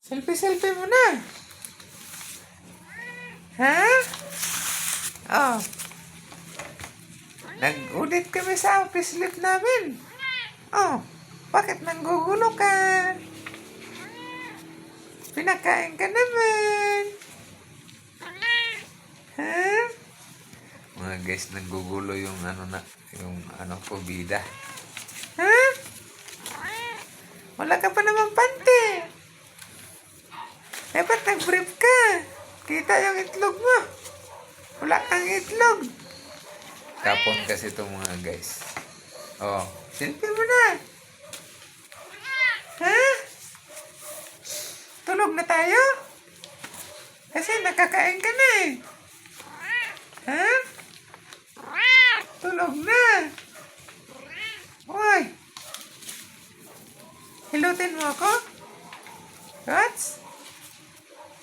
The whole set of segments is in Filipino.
Selfie-selfie mo na. Ha? Oh. Nag-ulit kami sa office lift namin. Oh. Bakit nanggugulo ka? Pinakain ka naman. Ha? Mga guys, nanggugulo yung ko bida. Ha? Wala ka pa naman pante. Dapat nag-brief ka. Kita yung itlog mo. Wala kang itlog. Kapon kasi itong mga guys. Oh, selfie mo na. Ha? Tulog na tayo? Kasi nakakain ka na eh. Ha? Tulog na. Uy. Hilutin mo ako? Gots?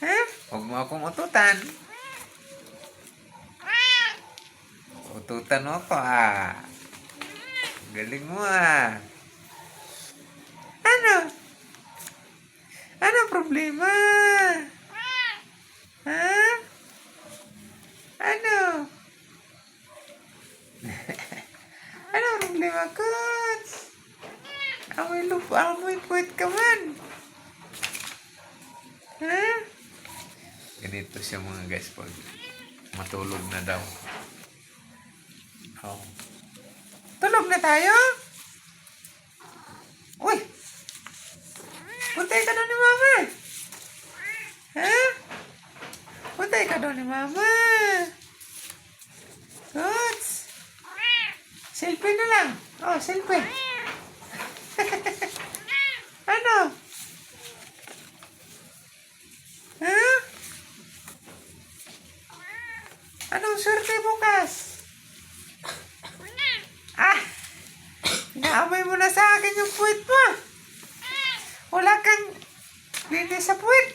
Ha? Huwag mo akong ututan. Ututan mo ako Galing mo Ano? Ano problema? Ha? Ano? Ano problema, Coach? Amoy puwet ka man. Ha? Ganito siya mga guys pag matulog na daw. Oh. Tulog na tayo? Uy! Puntay ka doon ni Mama. Ha? Puntay ka doon ni Mama. Coach! Selfie na lang. Oh, selfie. Ano? Ha? Anong swerte bukas? Inaamoy mo na sa akin yung puwit mo. Wala kang linis sa puwit.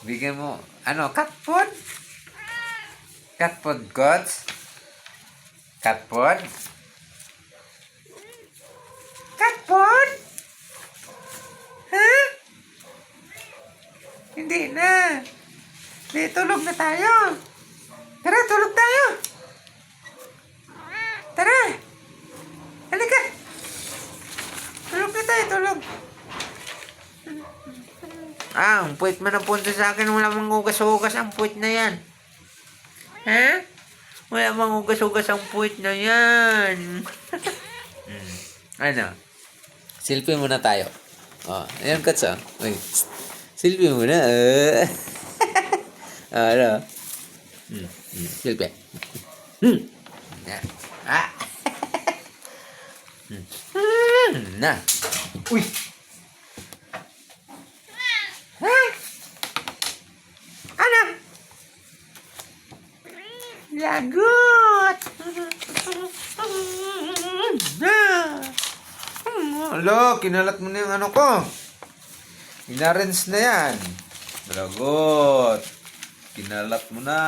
Bigyan mo, cat food? Cat food, Coach? Cat food? Cat food? Ha? Hindi na. Di, tulog na tayo. Tara, tulog tayo. Tara. Halika. Tulog na tayo, tulog. Ang puwit mo na punta sa akin. Wala mang ugas-ugas ang puwit na yan. Ha? Wala mang ugas-ugas ang puwit na yan. Ano? Selfie muna tayo. Oh, ayan, Kats, Uy, selfie muna. Ano? Selfie. Yan. Na. Uy. Ha? Ano? Lagot. Alo, kinalat mo na yung ko. Inarens na yan. Lagot. Kinalat mo na.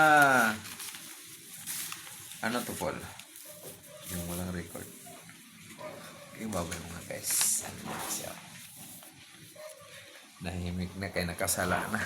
Ano to, Paul? Yung walang record. Yung babay mga guys. Ano na siya? Nahimik na kaya nakasala na.